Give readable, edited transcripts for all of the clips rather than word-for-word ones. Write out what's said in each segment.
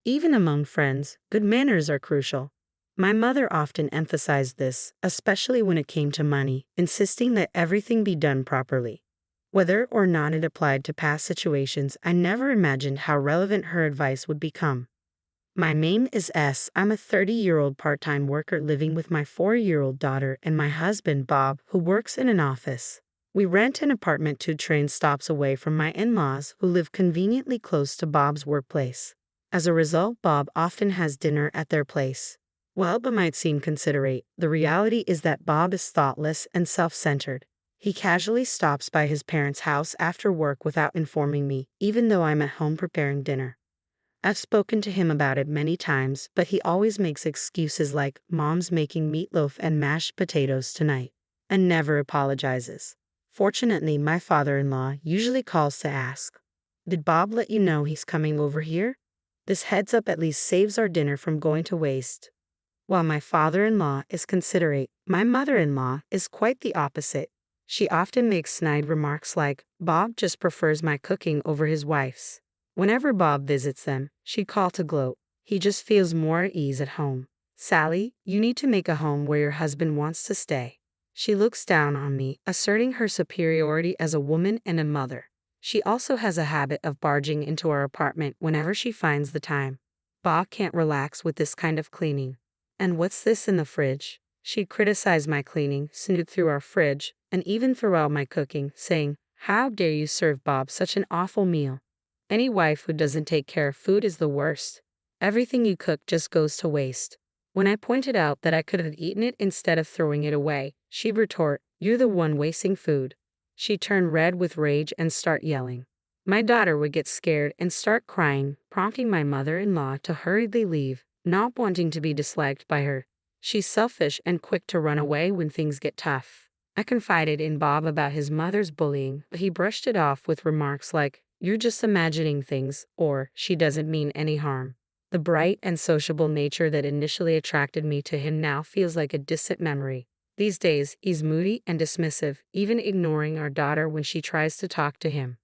Even among friends, good manners are crucial. My mother often emphasized this, especially when it came to money, insisting that everything be done properly. Whether or not it applied to past situations, I never imagined how relevant her advice would become. My name is S. I'm a 30-year-old part-time worker living with my 4-year-old daughter and my husband, Bob, who works in an office. We rent an apartment 2 train stops away from my in-laws, who live conveniently close to Bob's workplace. As a result, Bob often has dinner at their place. While Bob might seem considerate, the reality is that Bob is thoughtless and self-centered. He casually stops by his parents' house after work without informing me, even though I'm at home preparing dinner. I've spoken to him about it many times, but he always makes excuses like, "Mom's making meatloaf and mashed potatoes tonight," and never apologizes. Fortunately, my father-in-law usually calls to ask, "Did Bob let you know he's coming over here?" This heads up at least saves our dinner from going to waste. While my father-in-law is considerate, my mother-in-law is quite the opposite. She often makes snide remarks like, "Bob just prefers my cooking over his wife's." Whenever Bob visits them, she'd call to gloat, "He just feels more at ease at home. Sally, you need to make a home where your husband wants to stay." She looks down on me, asserting her superiority as a woman and a mother. She also has a habit of barging into our apartment whenever she finds the time. Bob can't relax with this kind of cleaning. "And what's this in the fridge?" She'd criticize my cleaning, snoop through our fridge, and even through out my cooking, saying, "How dare you serve Bob such an awful meal? Any wife who doesn't take care of food is the worst. Everything you cook just goes to waste." When I pointed out that I could have eaten it instead of throwing it away, she'd retort, "You're the one wasting food." She'd turn red with rage and start yelling. My daughter would get scared and start crying, prompting my mother-in-law to hurriedly leave, not wanting to be disliked by her. She's selfish and quick to run away when things get tough. I confided in Bob about his mother's bullying, but he brushed it off with remarks like, "You're just imagining things," or "She doesn't mean any harm." The bright and sociable nature that initially attracted me to him now feels like a distant memory. These days, he's moody and dismissive, even ignoring our daughter when she tries to talk to him.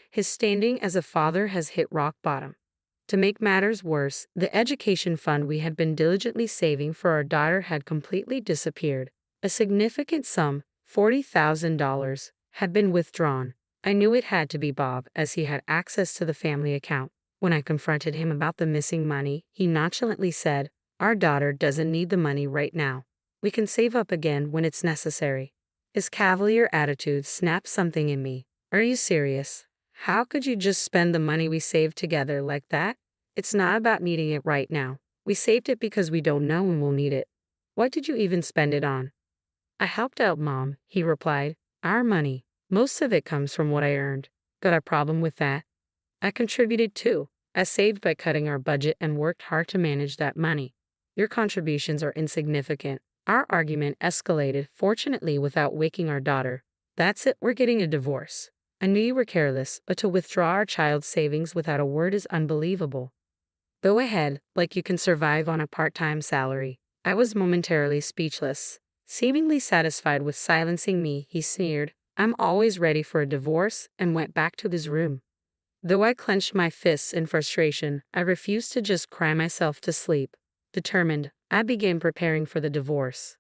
His standing as a father has hit rock bottom. To make matters worse, the education fund we had been diligently saving for our daughter had completely disappeared. A significant sum, $40,000, had been withdrawn. I knew it had to be Bob, as he had access to the family account. When I confronted him about the missing money, he nonchalantly said, "Our daughter doesn't need the money right now. We can save up again when it's necessary." His cavalier attitude snapped something in me. "Are you serious? How could you just spend the money we saved together like that? It's not about needing it right now. We saved it because we don't know when we'll need it. What did you even spend it on?" "I helped out Mom," he replied. "Our money. Most of it comes from what I earned. Got a problem with that?" "I contributed too. I saved by cutting our budget and worked hard to manage that money." "Your contributions are insignificant." Our argument escalated, fortunately without waking our daughter. "That's it, we're getting a divorce. I knew you were careless, but to withdraw our child's savings without a word is unbelievable. Go ahead, like you can survive on a part-time salary." I was momentarily speechless. Seemingly satisfied with silencing me, he sneered, "I'm always ready for a divorce," and went back to his room. Though I clenched my fists in frustration, I refused to just cry myself to sleep. Determined, I began preparing for the divorce.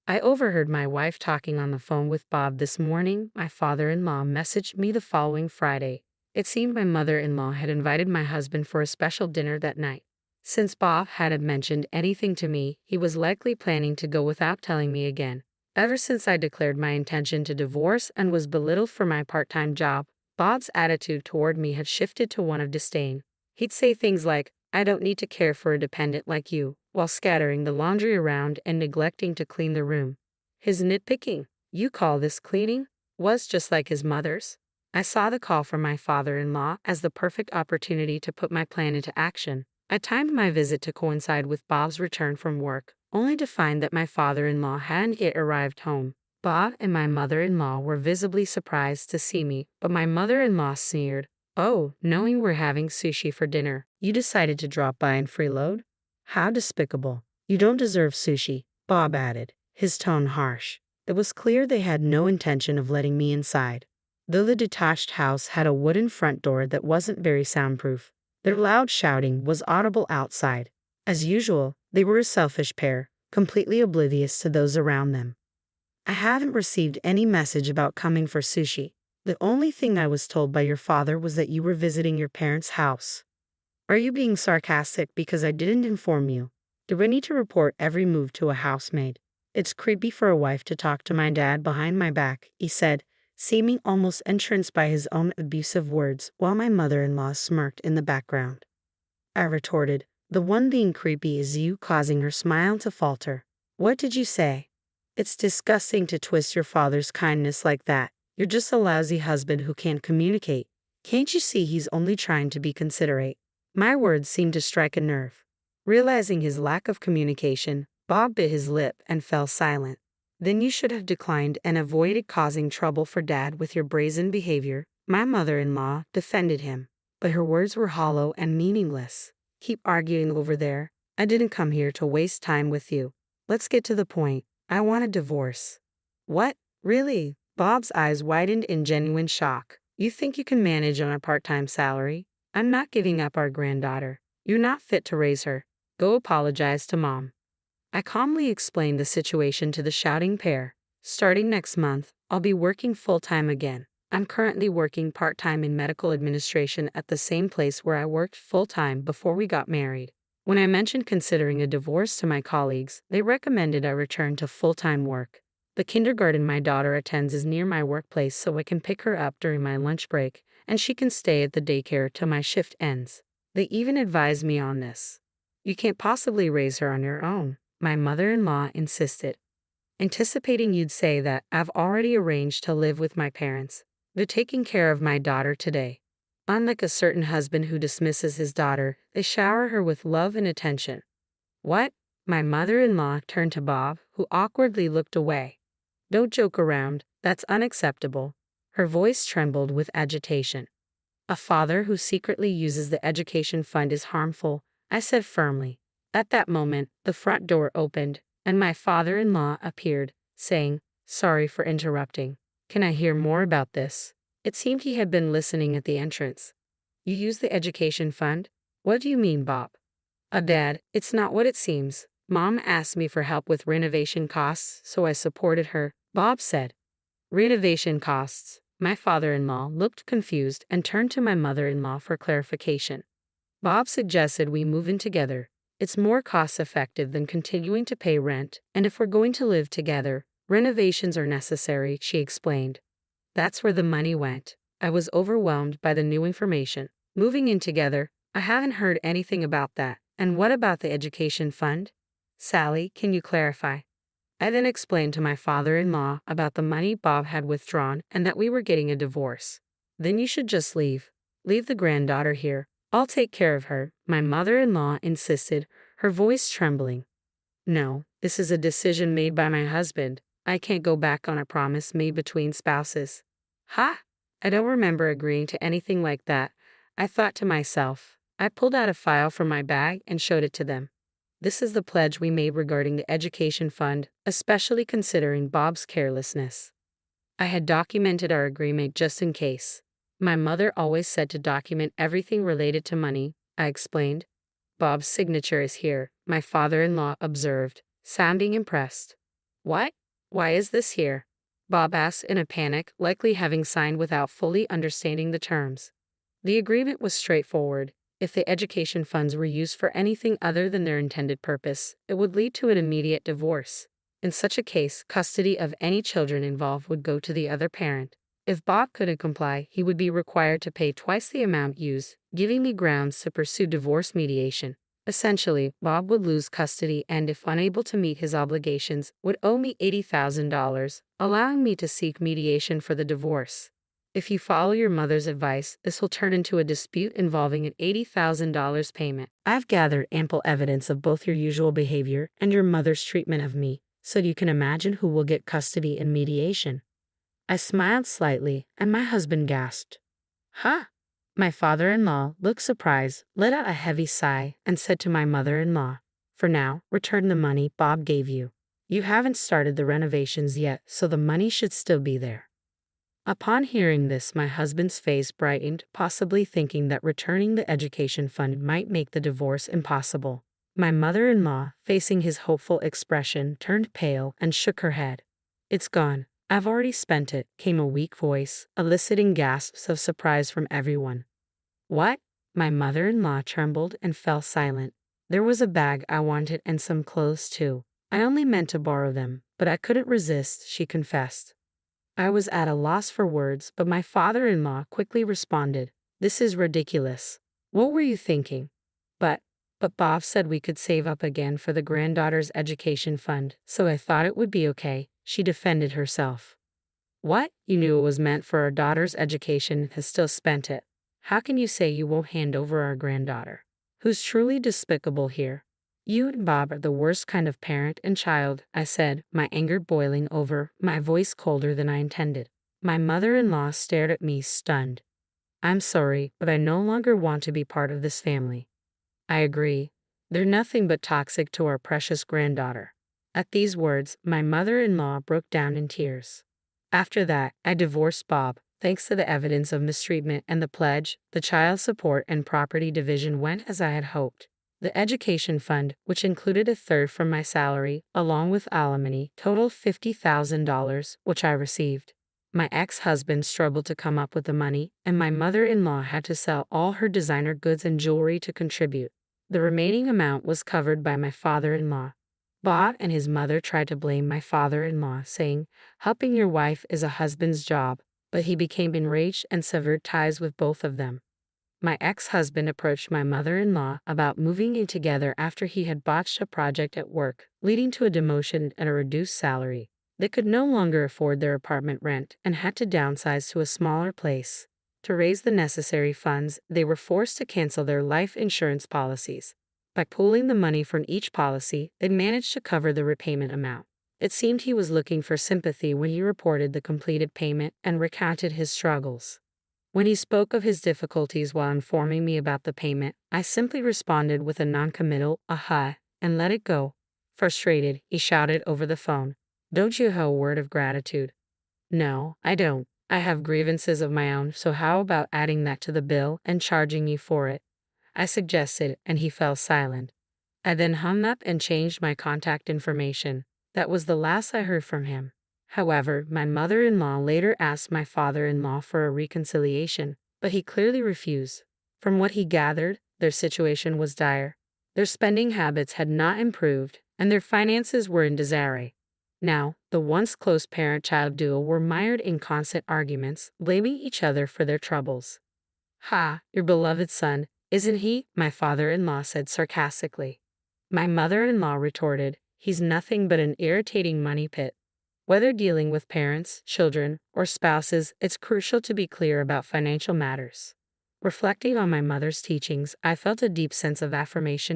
I overheard my wife talking on the phone with Bob this morning. My father-in-law messaged me the following Friday. It seemed my mother-in-law had invited my husband for a special dinner that night. Since Bob hadn't mentioned anything to me, he was likely planning to go without telling me again. Ever since I declared my intention to divorce and was belittled for my part-time job, Bob's attitude toward me had shifted to one of disdain. He'd say things like, "I don't need to care for a dependent like you," while scattering the laundry around and neglecting to clean the room. His nitpicking, "You call this cleaning?" was just like his mother's. I saw the call from my father-in-law as the perfect opportunity to put my plan into action. I timed my visit to coincide with Bob's return from work, only to find that my father-in-law hadn't yet arrived home. Bob and my mother-in-law were visibly surprised to see me, but my mother-in-law sneered, "Oh, knowing we're having sushi for dinner, you decided to drop by and freeload? How despicable. You don't deserve sushi," Bob added, his tone harsh. It was clear they had no intention of letting me inside. Though the detached house had a wooden front door that wasn't very soundproof, Their loud shouting was audible outside. As usual, they were a selfish pair, completely oblivious to those around them. I haven't received any message about coming for sushi. The only thing I was told by your father was that you were visiting your parents' house. Are you being sarcastic because I didn't inform you? Do I need to report every move to a housemaid? It's creepy for a wife to talk to my dad behind my back, he said, seeming almost entranced by his own abusive words while my mother-in-law smirked in the background. I retorted, the one being creepy is you, causing her smile to falter. What did you say? It's disgusting to twist your father's kindness like that. You're just a lousy husband who can't communicate. Can't you see he's only trying to be considerate? My words seemed to strike a nerve. Realizing his lack of communication, Bob bit his lip and fell silent. Then you should have declined and avoided causing trouble for Dad with your brazen behavior, my mother-in-law defended him. But her words were hollow and meaningless. Keep arguing over there. I didn't come here to waste time with you. Let's get to the point. I want a divorce. What? Really? Bob's eyes widened in genuine shock. You think you can manage on a part-time salary? I'm not giving up our granddaughter. You're not fit to raise her. Go apologize to Mom. I calmly explained the situation to the shouting pair. Starting next month, I'll be working full-time again. I'm currently working part-time in medical administration at the same place where I worked full-time before we got married. When I mentioned considering a divorce to my colleagues, they recommended I return to full-time work. The kindergarten my daughter attends is near my workplace, so I can pick her up during my lunch break, and she can stay at the daycare till my shift ends. They even advised me on this. You can't possibly raise her on your own, my mother-in-law insisted. Anticipating you'd say that, I've already arranged to live with my parents. They're taking care of my daughter today. Unlike a certain husband who dismisses his daughter, they shower her with love and attention. What? My mother-in-law turned to Bob, who awkwardly looked away. Don't joke around, that's unacceptable. Her voice trembled with agitation. A father who secretly uses the education fund is harmful, I said firmly. At that moment, the front door opened, and my father-in-law appeared, saying, Sorry for interrupting. Can I hear more about this? It seemed he had been listening at the entrance. You use the education fund? What do you mean, Bob? Dad, it's not what it seems. Mom asked me for help with renovation costs, so I supported her, Bob said. Renovation costs. My father-in-law looked confused and turned to my mother-in-law for clarification. Bob suggested we move in together. It's more cost-effective than continuing to pay rent, and if we're going to live together, renovations are necessary, she explained. That's where the money went. I was overwhelmed by the new information. Moving in together, I haven't heard anything about that. And what about the education fund? Sally, can you clarify? I then explained to my father-in-law about the money Bob had withdrawn and that we were getting a divorce. Then you should just leave. Leave the granddaughter here. I'll take care of her, my mother-in-law insisted, her voice trembling. No, this is a decision made by my husband. I can't go back on a promise made between spouses. Ha! I don't remember agreeing to anything like that, I thought to myself. I pulled out a file from my bag and showed it to them. This is the pledge we made regarding the education fund, especially considering Bob's carelessness. I had documented our agreement just in case. My mother always said to document everything related to money, I explained. Bob's signature is here, my father-in-law observed, sounding impressed. What? Why is this here? Bob asked in a panic, likely having signed without fully understanding the terms. The agreement was straightforward. If the education funds were used for anything other than their intended purpose, it would lead to an immediate divorce. In such a case, custody of any children involved would go to the other parent. If Bob couldn't comply, he would be required to pay twice the amount used, giving me grounds to pursue divorce mediation. Essentially, Bob would lose custody and, if unable to meet his obligations, would owe me $80,000, allowing me to seek mediation for the divorce. If you follow your mother's advice, this will turn into a dispute involving an $80,000 payment. I've gathered ample evidence of both your usual behavior and your mother's treatment of me, so you can imagine who will get custody in mediation. I smiled slightly, and my husband gasped. Huh? My father-in-law looked surprised, let out a heavy sigh, and said to my mother-in-law, For now, return the money Bob gave you. You haven't started the renovations yet, so the money should still be there. Upon hearing this, my husband's face brightened, possibly thinking that returning the education fund might make the divorce impossible. My mother-in-law, facing his hopeful expression, turned pale and shook her head. "It's gone. I've already spent it," came a weak voice, eliciting gasps of surprise from everyone. "What?" My mother-in-law trembled and fell silent. "There was a bag I wanted and some clothes too. I only meant to borrow them, but I couldn't resist," she confessed. I was at a loss for words, but my father-in-law quickly responded, "This is ridiculous. What were you thinking?" But Bob said we could save up again for the granddaughter's education fund, so I thought it would be okay," she defended herself. "What? You knew it was meant for our daughter's education and has still spent it. How can you say you won't hand over our granddaughter? Who's truly despicable here?" "You and Bob are the worst kind of parent and child," I said, my anger boiling over, my voice colder than I intended. My mother-in-law stared at me, stunned. "I'm sorry, but I no longer want to be part of this family." "I agree. They're nothing but toxic to our precious granddaughter." At these words, my mother-in-law broke down in tears. After that, I divorced Bob. Thanks to the evidence of mistreatment and the pledge, the child support and property division went as I had hoped. The education fund, which included a third from my salary, along with alimony, totaled $50,000, which I received. My ex-husband struggled to come up with the money, and my mother-in-law had to sell all her designer goods and jewelry to contribute. The remaining amount was covered by my father-in-law. Bob and his mother tried to blame my father-in-law, saying, "Helping your wife is a husband's job," but he became enraged and severed ties with both of them. My ex-husband approached my mother-in-law about moving in together after he had botched a project at work, leading to a demotion and a reduced salary. They could no longer afford their apartment rent and had to downsize to a smaller place. To raise the necessary funds, they were forced to cancel their life insurance policies. By pooling the money from each policy, they managed to cover the repayment amount. It seemed he was looking for sympathy when he reported the completed payment and recounted his struggles. When he spoke of his difficulties while informing me about the payment, I simply responded with a noncommittal "aha" and let it go. Frustrated, he shouted over the phone, "Don't you have a word of gratitude?" "No, I don't. I have grievances of my own, so how about adding that to the bill and charging me for it?" I suggested, and he fell silent. I then hung up and changed my contact information. That was the last I heard from him. However, my mother-in-law later asked my father-in-law for a reconciliation, but he clearly refused. From what he gathered, their situation was dire. Their spending habits had not improved, and their finances were in disarray. Now, the once close parent-child duo were mired in constant arguments, blaming each other for their troubles. "Ha, your beloved son, isn't he?" my father-in-law said sarcastically. My mother-in-law retorted, "He's nothing but an irritating money pit." Whether dealing with parents, children, or spouses, it's crucial to be clear about financial matters. Reflecting on my mother's teachings, I felt a deep sense of affirmation